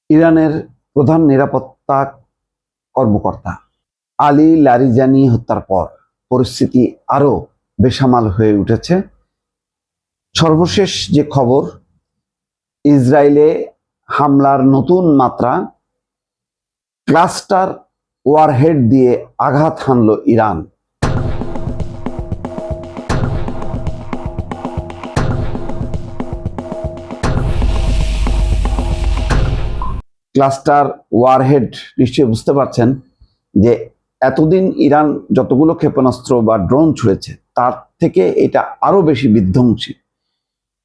ইরানের প্রধান নিরাপত্তা কর্মকর্তা আলী লারিজানি হত্যার পর পরিস্থিতি আরো বেসামাল হয়ে উঠেছে। সর্বশেষ যে খবর, ইসরায়েলে হামলার নতুন মাত্রা, ক্লাস্টার ওয়ারহেড দিয়ে আঘাত হানল ইরান। ক্লাস্টার ওয়ারহেড নিশ্চয়ই বুঝতে পারছেন যে এতদিন ইরান যতগুলো ক্ষেপণাস্ত্র বা ড্রোন ছুড়েছে তার থেকে এটা আরো বেশি বিধ্বংসী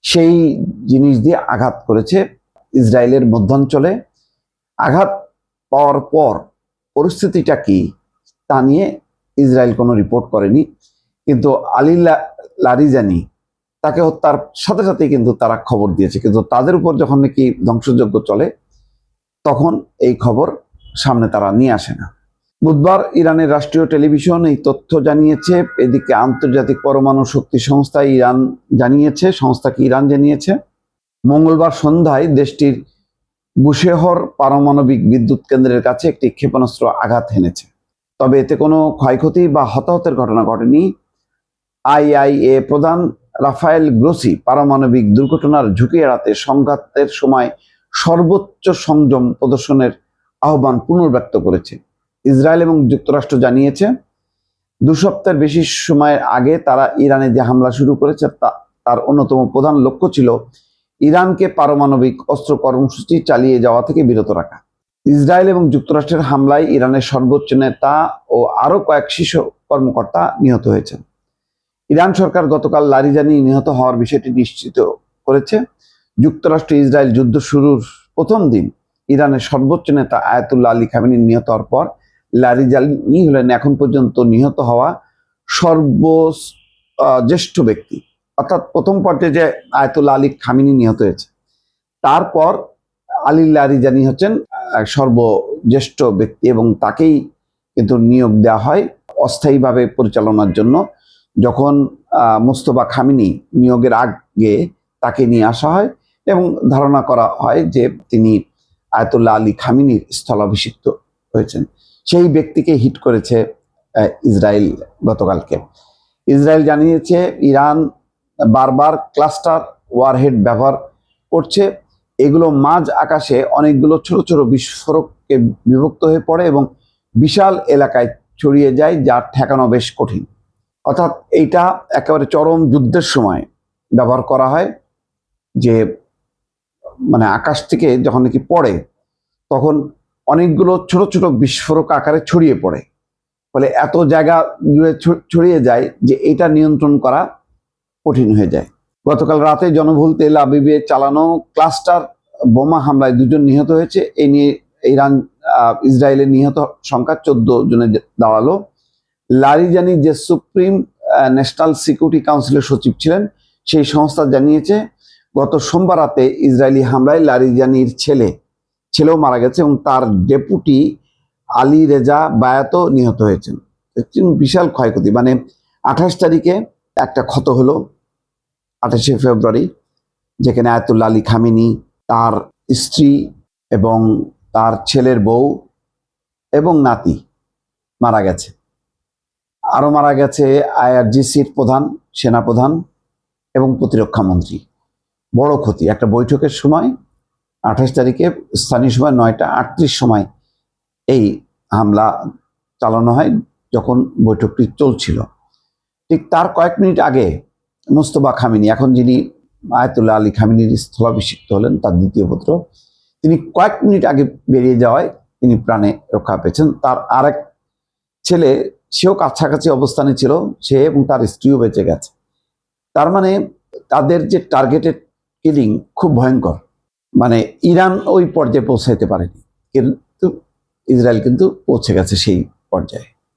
সেই জিনিস দিয়ে আঘাত করেছে ইসরায়েলের মধ্যাঞ্চলে। আঘাত পাওয়ার পর পরিস্থিতিটা কি তা নিয়ে ইসরায়েল কোনো রিপোর্ট করেনি, কিন্তু আলী লারিজানি তাকে হত্যার সাথে সাথে কিন্তু তারা খবর দিয়েছে, কিন্তু তাদের উপর যখন নাকি ধ্বংসযজ্ঞ চলে তখন এই খবর সামনে তারা নিয়ে আসে না। বুধবার ইরানের রাষ্ট্রীয় টেলিভিশন এই তথ্য জানিয়েছে। এদিকে আন্তর্জাতিক পরমাণু শক্তি সংস্থা ইরান জানিয়েছে মঙ্গলবার সন্ধ্যায় দেশটির বুশেহর পারমাণবিক বিদ্যুৎ কেন্দ্রের কাছে একটি ক্ষেপণাস্ত্র আঘাত হেনেছে। তবে এতে কোনো ক্ষয়ক্ষতি বা হতাহতের ঘটনা ঘটেনি। আইআইএ প্রধান রাফায়েল গ্রোসি পারমাণবিক দুর্ঘটনার ঝুঁকি এড়াতে সংঘাতের সময় সর্বোচ্চ সংযম প্রদর্শনের আহ্বান পুনর্ব্যক্ত করেছে। ইসরায়েল এবং যুক্তরাষ্ট্র জানিয়েছে 2 সপ্তাহের বেশি সময়ের আগে তারা ইরানে যে হামলা শুরু করেছে তার অন্যতম প্রধান লক্ষ্য ছিল ইরানকে পারমাণবিক অস্ত্র কর্মসূচি চালিয়ে যাওয়া থেকে বিরত রাখা। ইসরায়েল এবং যুক্তরাষ্ট্রের হামলায় ইরানের সর্বোচ্চ নেতা ও আরো কয়েক শীর্ষ কর্মকর্তা নিহত হয়েছেন। ইরান সরকার গতকাল লারিজানি নিহত হওয়ার বিষয়টি নিশ্চিত করেছে। যুক্তরাষ্ট্র ইসরায়েল যুদ্ধ শুরুর প্রথম দিন ইরানের সর্বোচ্চ নেতা আয়াতুল্লাহ আলী খামেনি নিহত হওয়ার পর লারিজানি হলেন এখন পর্যন্ত নিহত হওয়া সর্বজ্যেষ্ঠ ব্যক্তি। অর্থাৎ প্রথম পর্যায়ে যে আয়াতুল্লাহ আলী খামেনি নিহত হয়েছে, তারপর আলী লারিজানি হচ্ছেন সর্বজ্যেষ্ঠ ব্যক্তি এবং তাকেই কিন্তু নিয়োগ দেওয়া হয় অস্থায়ীভাবে পরিচালনার জন্য। যখন মোস্তফা খামেনি নিয়োগের আগে তাকে নিয়ে আসা হয় এবং ধারণা করা হয় যে তিনি আয়াতুল্লাহ আলী খামেনির স্থলাভিষিক্ত হয়েছেন। সেই ব্যক্তিকে হিট করেছে ইসরায়েল গতকালকে। ইসরায়েল জানিয়েছে ইরান বারবার ক্লাস্টার ওয়ারহেড ব্যবহার করছে। এগুলো মাঝ আকাশে অনেকগুলো ছোট ছোট বিস্ফোরককে বিভক্ত হয়ে পড়ে এবং বিশাল এলাকায় ছড়িয়ে যায়, যা ঠেকানো বেশ কঠিন। অর্থাৎ এইটা একেবারে চরম যুদ্ধের সময় ব্যবহার করা হয়, যে মানে আকাশ থেকে যখন নাকি পড়ে তখন অনেকগুলো ছোট ছোট বিস্ফোরক আকারে ছড়িয়ে পড়ে, ফলে এত জায়গা জুড়ে ছড়িয়ে যায় যে এটা নিয়ন্ত্রণ করা কঠিন হয়ে যায়। গতকাল রাতে জনবহুল তেল আবিবে চালানো ক্লাস্টার বোমা হামলায় 2 জন নিহত হয়েছে। এই নিয়ে ইসরায়েলের নিহত সংখ্যা 14 জনে দাঁড়ালো। লারিজানি যে সুপ্রিম ন্যাশনাল সিকিউরিটি কাউন্সিলের সচিব ছিলেন, সেই সংস্থা জানিয়েছে গত সোমবার রাতে ইসরায়েলি হামলায় লারিজানির ছেলেও মারা গেছে এবং তার ডেপুটি আলী রেজা বায়াতও নিহত হয়েছেন। বিশাল ক্ষয়ক্ষতি। মানে 28 তারিখে একটা ক্ষত হলো, 28শে ফেব্রুয়ারি, যেখানে আয়াতুল্লাহ আলী খামেনি, তার স্ত্রী এবং তার ছেলের বউ এবং নাতি মারা গেছে। আরো মারা গেছে আইআরজিসির প্রধান, সেনাপ্রধান এবং প্রতিরক্ষা মন্ত্রী। বড় ক্ষতি। একটা বৈঠকের সময় 28 তারিখে স্থানীয় সময় 9টা 38 সময় এই হামলা চালানো হয়, যখন বৈঠকটি চলছিল। ঠিক তার কয়েক মিনিট আগে মোস্তফা খামেনি, এখন যিনি আয়াতুল্লাহ আলী খামেনির স্থলাভিষিক্ত হলেন, তার দ্বিতীয় পুত্র, তিনি কয়েক মিনিট আগে বেরিয়ে যাওয়ায় তিনি প্রাণে রক্ষা পেয়েছেন। তার আরেক ছেলে, সেও কাছাকাছি অবস্থানে ছিল, সে এবং তার স্ত্রীও বেঁচে গেছে। তার মানে তাদের যে টার্গেটেড কিলিং খুব ভয়ঙ্কর। মানে ইরান ওই পর্যায়ে পৌঁছাইতে পারেনি, কিন্তু ইসরায়েল কিন্তু পৌঁছে গেছে সেই পর্যায়ে।